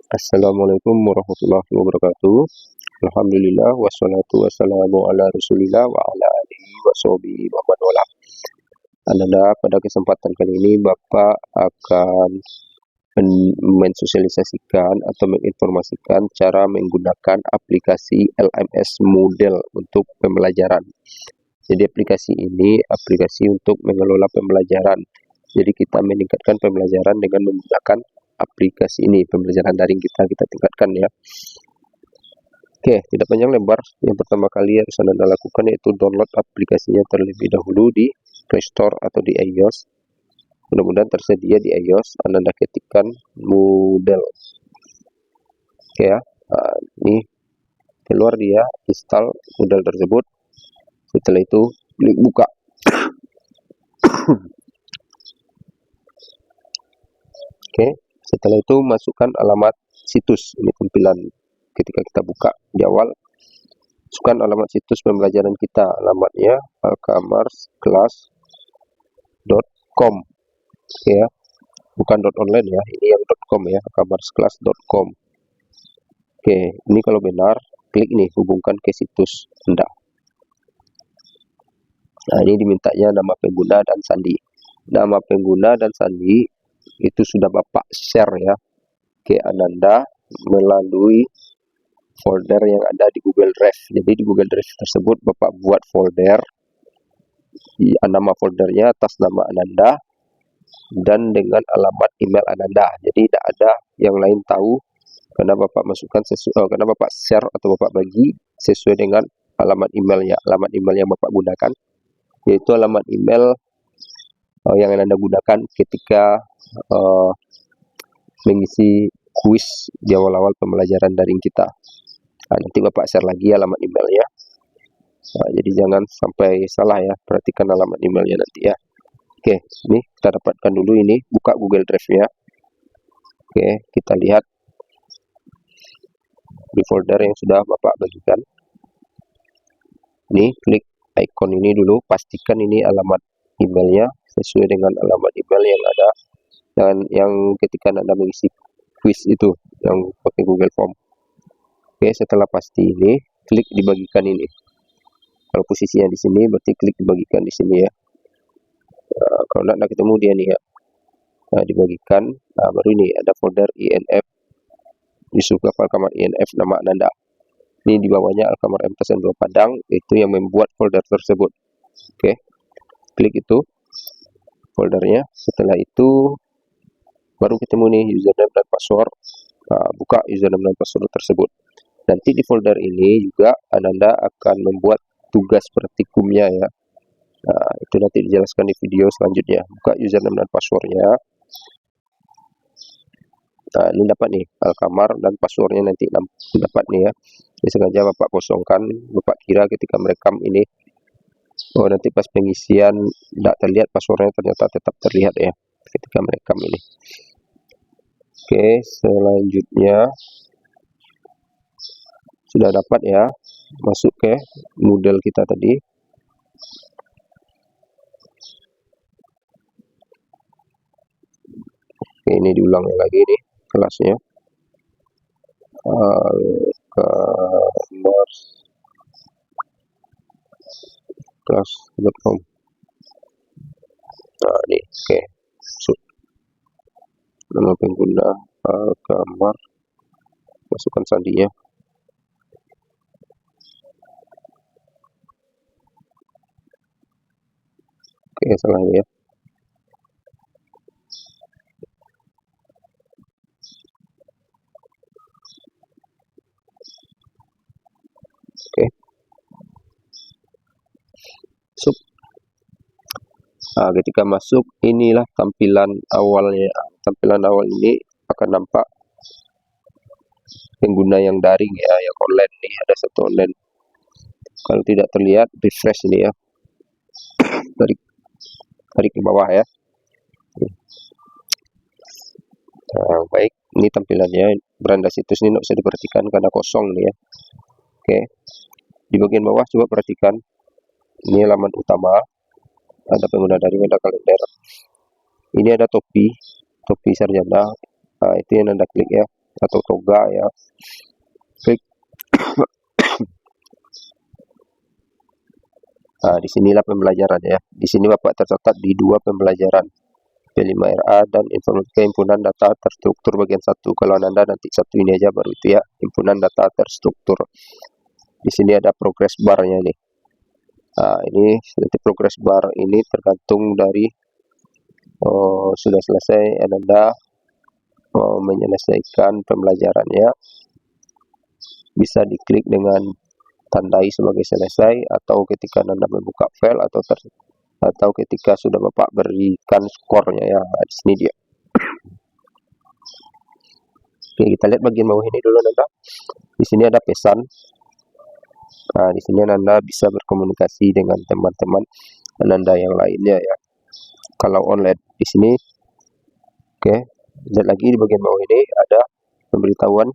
Assalamualaikum warahmatullahi wabarakatuh. Alhamdulillah wassalatu wassalamu ala Rasulillah wa ala alihi wa sahbihi wa man wala. Ananda, pada kesempatan kali ini Bapak akan mensosialisasikan atau menginformasikan cara menggunakan aplikasi LMS Moodle untuk pembelajaran. Jadi aplikasi ini aplikasi untuk mengelola pembelajaran. Jadi kita meningkatkan pembelajaran dengan menggunakan aplikasi ini. Pembelajaran daring kita tingkatkan ya. Oke, tidak panjang lebar. Yang pertama kali harus Anda lakukan yaitu download aplikasinya terlebih dahulu di Play Store atau di iOS. Mudah-mudahan tersedia di iOS. Anda ketikkan Moodle. Oke ya. Nah, ini keluar dia, install Moodle tersebut. Setelah itu klik buka. Oke, setelah itu masukkan alamat situs. Ini tampilan ketika kita buka di awal. Masukkan alamat situs pembelajaran kita. Alamatnya alkamarsclass.com. Oke ya, bukan .online ya, ini yang .com ya, alkamarsclass.com. Oke, ini kalau benar klik nih, hubungkan ke situs Anda. Nah, ini dimintanya nama pengguna dan sandi. Nama pengguna dan sandi itu sudah Bapak share ya ke Ananda melalui folder yang ada di Google Drive. Jadi di Google Drive tersebut Bapak buat folder, nama foldernya atas nama Ananda dan dengan alamat email Ananda. Jadi tidak ada yang lain tahu karena Bapak masukkan karena Bapak share atau Bapak bagi sesuai dengan alamat emailnya. Alamat email yang Bapak gunakan yaitu alamat email yang Anda gunakan ketika mengisi kuis di awal-awal pembelajaran daring kita. Nah, nanti Bapak share lagi alamat emailnya. Nah, jadi jangan sampai salah ya, perhatikan alamat emailnya nanti ya. Oke, ini kita dapatkan dulu ini, buka Google Drive-nya. Oke, kita lihat di folder yang sudah Bapak bagikan. Ini klik icon ini dulu, pastikan ini alamat emailnya sesuai dengan alamat email yang ada dan yang ketika Anda mengisi quiz itu yang pakai Google Form. Oke, setelah pasti ini klik dibagikan ini. Kalau posisinya di sini berarti klik dibagikan di sini ya. Kalau tidak ketemu dia nih ya. Nah, dibagikan. Nah, baru ini ada folder INF Yusuf Alkamar INF nama Ananda. Ini di bawahnya Alkamar MTSN 2 Padang, itu yang membuat folder tersebut. Oke, klik itu foldernya. Setelah itu baru ketemu nih username dan password. Nah, buka username dan password tersebut. Nanti di folder ini juga Ananda akan membuat tugas praktikumnya ya. Nah, itu nanti dijelaskan di video selanjutnya. Buka username dan passwordnya. Nah, ini dapat nih Alkamar dan passwordnya nanti dapat nih ya. Ini sengaja Bapak kosongkan. Bapak kira ketika merekam ini, oh nanti pas pengisian tidak terlihat passwordnya, ternyata tetap terlihat ya ketika merekam ini. Oke, selanjutnya sudah dapat ya, masuk ke Moodle kita tadi. Oke, ini diulang lagi nih kelasnya. alkamarsclass.com. Nah, ini oke. Nama pengguna Alkamar, masukkan sandinya. Oke, salah ya. Oke. Masuk. Nah, ketika masuk inilah tampilan awalnya. Tampilan awal ini akan nampak pengguna yang daring ya, yang online nih, ada satu online. Kalau tidak terlihat, refresh ini ya. Tarik ke bawah ya. Nah, baik, ini tampilannya. Beranda situs ini tidak usah diperhatikan karena kosong nih ya. Oke, di bagian bawah coba perhatikan. Ini halaman utama. Ada pengguna daring, ada kalender. Ini ada topi sarjana. Nah, itu yang Anda klik ya. atau toga ya. Klik. Nah, disinilah pembelajaran ya. Di sini Bapak tercatat di 2 pembelajaran, P5RA dan informatika himpunan data terstruktur bagian 1. Kalau Anda nanti satu ini aja baru itu ya, himpunan data terstruktur. Di sini ada progress bar-nya nih. Nah, ini nanti progress bar ini tergantung dari sudah selesai Anda menyelesaikan pembelajarannya. Bisa diklik dengan tandai sebagai selesai, atau ketika Anda membuka file, atau ketika sudah Bapak berikan skornya ya. Di sini dia. Oke, kita lihat bagian bawah ini dulu Anda. Di sini ada pesan. Nah, di sini Anda bisa berkomunikasi dengan teman-teman Anda yang lainnya ya. Kalau online di sini, oke. Lihat lagi di bagian bawah ini ada pemberitahuan.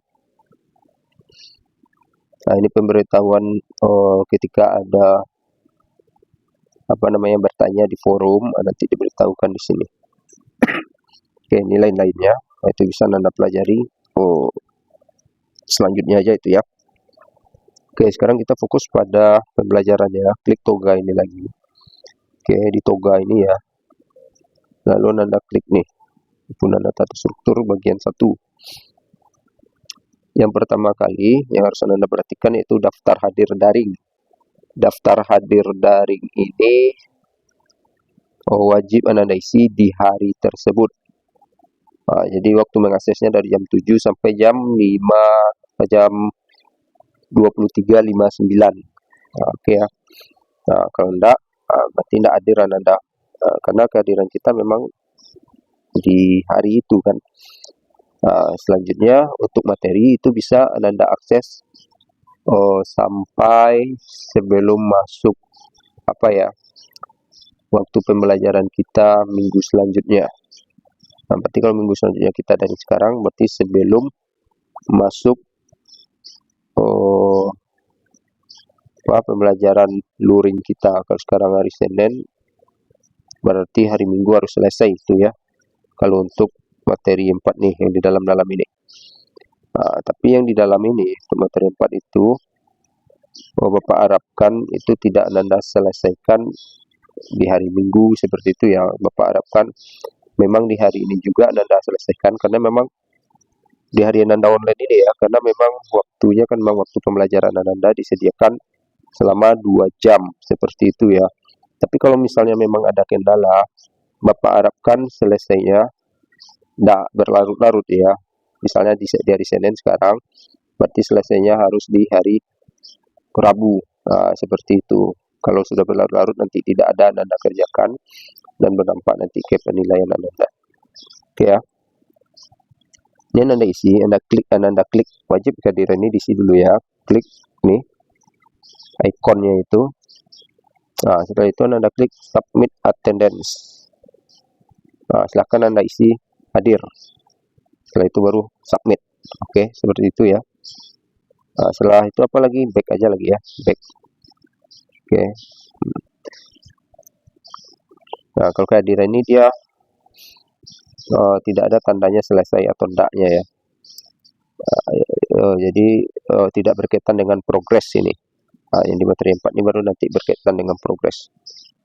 Nah, ini pemberitahuan ketika ada bertanya di forum, nanti diberitahukan di sini. Oke, ini lain-lainnya. Nah, itu bisa Anda pelajari. Selanjutnya aja itu ya. Oke, sekarang kita fokus pada pembelajarannya. Klik toga ini lagi. Oke, di toga ini ya. Lalu Anda klik nih, himpunan data terstruktur bagian 1. Yang pertama kali yang harus Anda perhatikan yaitu daftar hadir daring. Daftar hadir daring ini wajib Anda isi di hari tersebut. Nah, jadi waktu mengaksesnya dari jam 7 sampai jam 23.59. Nah, oke ya. Nah, kalau enggak, berarti enggak hadir Anda. Karena kehadiran kita memang di hari itu kan. Selanjutnya untuk materi itu bisa Anda akses sampai sebelum masuk waktu pembelajaran kita minggu selanjutnya. Nah, berarti kalau minggu selanjutnya kita dari sekarang, berarti sebelum masuk pembelajaran luring kita. Kalau sekarang hari Senin, berarti hari Minggu harus selesai itu ya. Kalau untuk materi 4 nih yang di dalam ini. Tapi yang di dalam ini, untuk materi 4 itu, Bapak harapkan itu tidak Anda selesaikan di hari Minggu seperti itu ya. Bapak harapkan memang di hari ini juga Anda selesaikan, karena memang di hari Anda online ini ya, karena memang waktunya kan memang waktu pembelajaran Anda disediakan selama 2 jam seperti itu ya. Tapi kalau misalnya memang ada kendala, Bapak harapkan selesainya tidak berlarut-larut ya. Misalnya di hari Senin sekarang, berarti selesainya harus di hari Rabu. Seperti itu. Kalau sudah berlarut-larut nanti tidak ada Anda kerjakan dan berdampak nanti ke penilaian Anda. Oke ya. Ini Anda isi, Anda klik wajib kehadiran ini diisi dulu ya. Klik nih ikonnya itu. Nah, setelah itu Anda klik submit attendance. Nah, silahkan Anda isi hadir. Setelah itu baru submit. Oke, seperti itu ya. Nah, setelah itu apa lagi? Back aja lagi ya. Back. Oke. Nah, kalau kehadiran ini dia tidak ada tandanya selesai atau tidaknya ya. Jadi tidak berkaitan dengan progres ini. Yang di materi 4 ini baru nanti berkaitan dengan progres.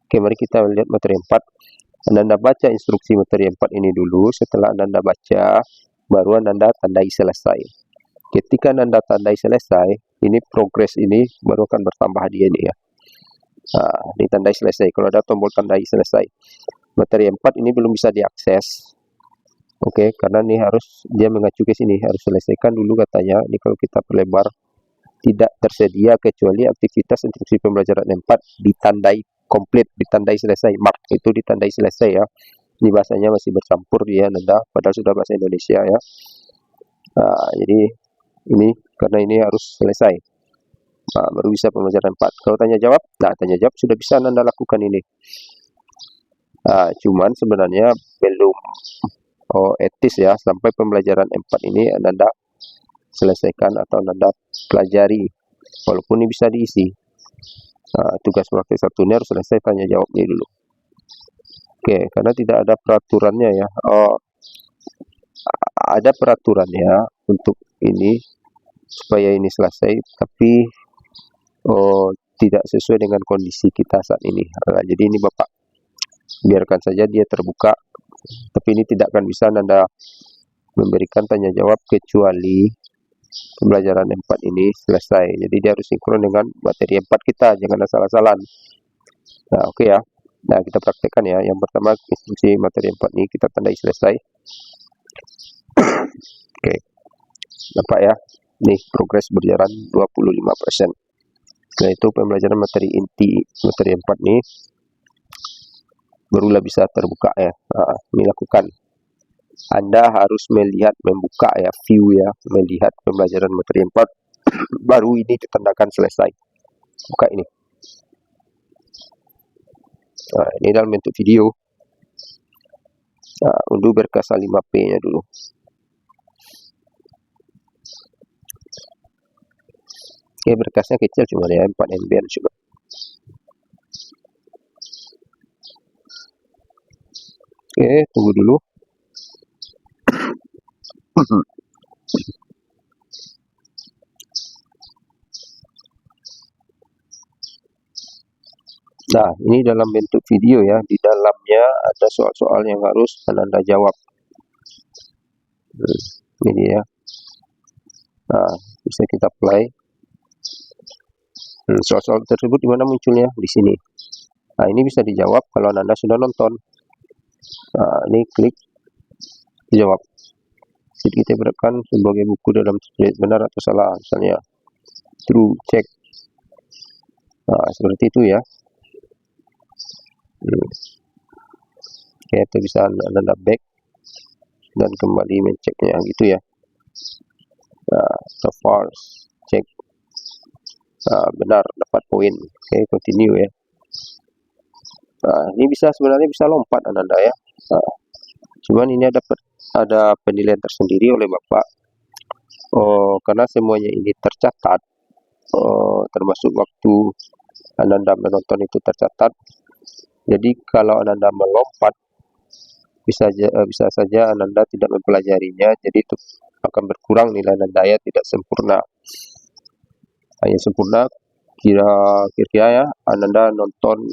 Oke, mari kita lihat materi 4. Anda baca instruksi materi 4 ini dulu. Setelah Anda baca, baru Anda tandai selesai. Ketika Anda tandai selesai, ini progres ini baru akan bertambah hadiah ini ya. Ditandai selesai. Kalau ada tombol tandai selesai. Materi 4 ini belum bisa diakses. Oke, karena ini harus dia mengacu ke sini, harus selesaikan dulu katanya. Ini kalau kita perlebar, tidak tersedia kecuali aktivitas instruksi pembelajaran 4 ditandai komplit, ditandai selesai. Mark itu ditandai selesai ya. Ini bahasanya masih bercampur dia Anda, padahal sudah bahasa Indonesia ya. Jadi ini karena ini harus selesai. Baru bisa pembelajaran 4. Kalau tanya jawab, tanya jawab sudah bisa Anda lakukan ini. Cuman sebenarnya belum etis ya, sampai pembelajaran 4 ini Anda selesaikan atau Anda pelajari, walaupun ini bisa diisi. Tugas praktik 1 ini harus selesai tanya jawabnya dulu. Oke, karena tidak ada peraturannya ya. ada peraturannya untuk ini supaya ini selesai, tapi tidak sesuai dengan kondisi kita saat ini. Jadi ini Bapak biarkan saja dia terbuka, tapi ini tidak akan bisa Anda memberikan tanya jawab kecuali pembelajaran 4 ini selesai. Jadi dia harus sinkron dengan materi 4 kita, jangan asal-asalan. Nah, oke ya. Nah, kita praktekkan ya. Yang pertama, instruksi materi 4 ini kita tandai selesai. Oke. Nampak ya. Nih, progres berjalan 25%. Setelah itu pembelajaran materi inti materi 4 ini barulah bisa terbuka ya. Ini lakukan. Anda harus melihat, membuka ya, view ya, melihat pembelajaran materi 4 baru ini ditandakan selesai. Buka ini. Nah, ini dalam bentuk video. Nah, unduh berkas A5P nya dulu. Oke, berkasnya kecil cuma ya, 4 MB cuma. Oke, tunggu dulu. Nah, ini dalam bentuk video ya. Di dalamnya ada soal-soal yang harus Anda jawab. Ini ya. Nah, bisa kita play. Soal-soal tersebut di mana munculnya? Di sini. Nah, ini bisa dijawab kalau Anda sudah nonton. Nah, ini klik dijawab. Kita berikan sebagai buku dalam benar atau salah, misalnya true, check. Nah, seperti itu ya. Oke, itu bisa Anda back dan kembali menceknya gitu ya. Nah, so false, cek. Benar, dapat poin. Oke, continue ya. Nah, ini sebenarnya bisa lompat Anda ya. Nah, cuman ini ada penilaian tersendiri oleh Bapak. Karena semuanya ini tercatat, termasuk waktu Anda menonton itu tercatat. Jadi kalau Anda melompat, bisa saja Anda tidak mempelajarinya, jadi itu akan berkurang nilai Anda ya, tidak sempurna. Hanya sempurna kira-kira ya Anda nonton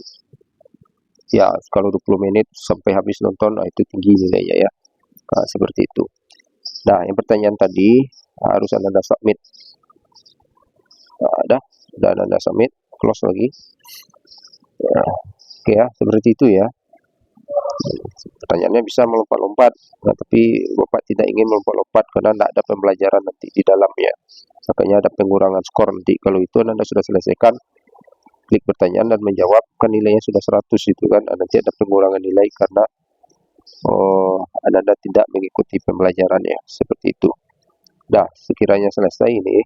ya, kalau 20 menit sampai habis nonton, itu tinggi nilainya ya. Nah, seperti itu. Nah, yang pertanyaan tadi harus Anda submit. Nah, dan Anda submit, close lagi. Nah, oke ya, seperti itu ya. Pertanyaannya bisa melompat-lompat, nah, tapi Bapak tidak ingin melompat-lompat karena tidak ada pembelajaran nanti di dalamnya. Makanya ada pengurangan skor nanti. Kalau itu Anda sudah selesaikan, klik pertanyaan dan menjawab, kan nilainya sudah 100 itu kan, nanti ada pengurangan nilai karena Anda tidak mengikuti pembelajarannya, seperti itu. Nah, sekiranya selesai ini,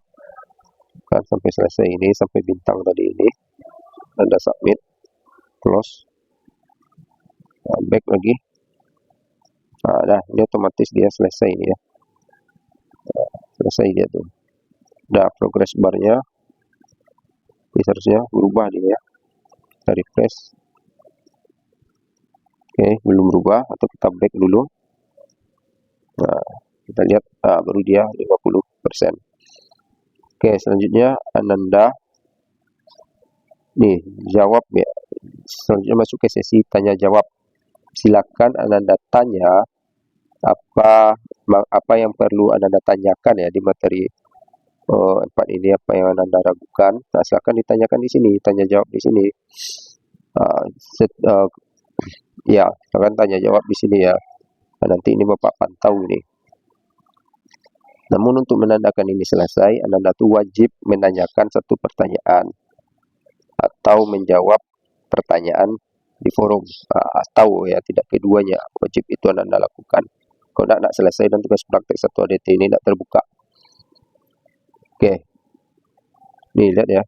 kan sampai selesai ini, sampai bintang tadi ini, Anda submit, close, back lagi. Nah, ini otomatis dia selesai ini ya. Selesai dia tuh. Nah, progress barnya ini seharusnya berubah dia ya. Kita refresh. Oke, belum berubah, atau kita back dulu. Nah, kita lihat baru dia 50%. Oke, selanjutnya Ananda nih jawab ya. Selanjutnya masuk ke sesi tanya jawab. Silakan Ananda tanya apa yang perlu Ananda tanyakan ya di materi 4 ini, apa yang Anda ragukan. Nah, silakan ditanyakan di sini, tanya jawab di sini. Ya, silakan tanya jawab di sini ya. Nah, nanti ini Bapak pantau ini. Namun untuk menandakan ini selesai, Anda tuh wajib menanyakan satu pertanyaan atau menjawab pertanyaan di forum, atau ya tidak keduanya, wajib itu Anda lakukan. Kalau tidak selesai dan tugas praktek 1 ADT ini tidak terbuka. Oke, nih lihat ya,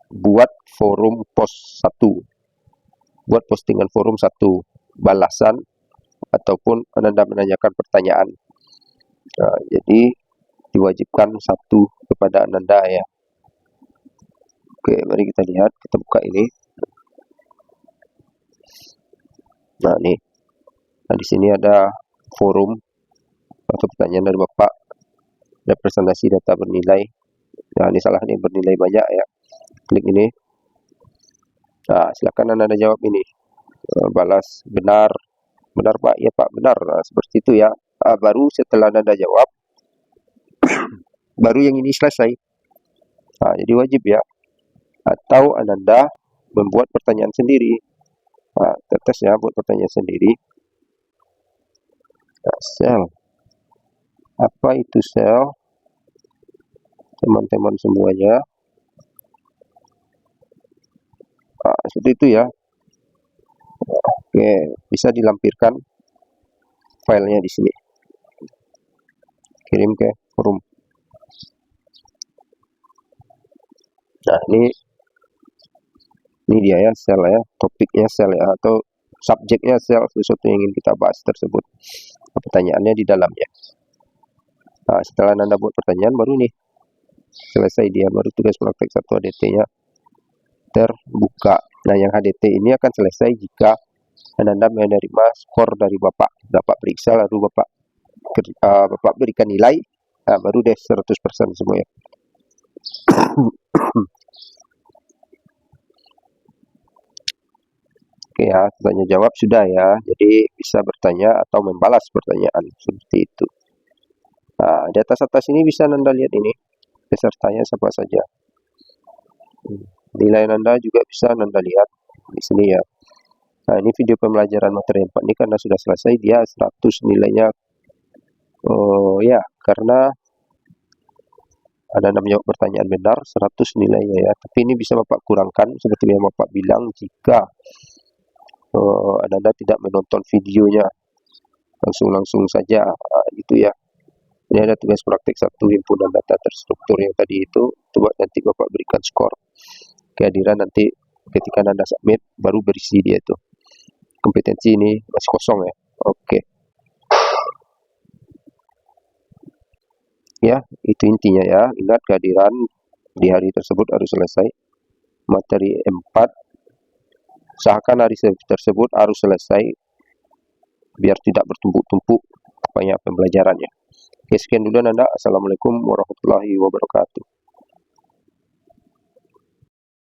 buat forum post 1, buat postingan forum 1, balasan ataupun Anda menanyakan pertanyaan. Jadi diwajibkan 1 kepada Anda ya. Oke, mari kita lihat, kita buka ini. Nah, nih. Nah, di sini ada forum. atau pertanyaan dari Bapak, representasi data bernilai. Nah, ini salah nih, bernilai banyak ya. Klik ini. Nah, silakan Anda jawab ini. Balas benar. Benar Pak, ya Pak, benar. Nah, seperti itu ya. Baru setelah Anda jawab, baru yang ini selesai. Nah, jadi wajib ya. Atau Anda membuat pertanyaan sendiri. Nah, tes ya, buat pertanyaan sendiri. Nah, sel. Apa itu sel? Teman-teman semuanya. Nah, seperti itu ya. Oke, bisa dilampirkan filenya di sini. Kirim ke forum. Nah, ini dia ya, sel ya, topiknya sel ya, atau subjeknya sel, sesuatu yang ingin kita bahas tersebut. Pertanyaannya di dalamnya. Nah, setelah Anda buat pertanyaan, baru nih selesai dia, baru tugas praktek 1 HDT-nya terbuka. Nah, yang HDT ini akan selesai jika Anda menerima skor dari Bapak periksa, lalu Bapak berikan nilai, nah, baru deh 100% semua ya. Oke ya, tanya jawab sudah ya. Jadi bisa bertanya atau membalas pertanyaan seperti itu. Nah, di atas ini bisa Anda lihat ini pesertanya siapa saja. Nilai Anda juga bisa Anda lihat di sini ya. Nah, ini video pembelajaran materi 4 ini karena sudah selesai, dia 100 nilainya. Oh ya, karena Anda menjawab pertanyaan benar, 100 nilainya ya. Tapi ini bisa Bapak kurangkan seperti yang Bapak bilang jika Anda tidak menonton videonya langsung saja, gitu ya. Ini ada tugas praktek 1 himpunan data terstruktur yang tadi itu. Coba nanti Bapak berikan skor kehadiran, nanti ketika Anda submit baru berisi dia itu. Kompetensi ini masih kosong ya. Oke. Ya, itu intinya ya. Ingat, kehadiran di hari tersebut harus selesai. Materi 4, usahakan hari tersebut harus selesai biar tidak bertumpuk-tumpuk banyak pembelajarannya. Oke, sekian dulu Anda. Assalamualaikum warahmatullahi wabarakatuh.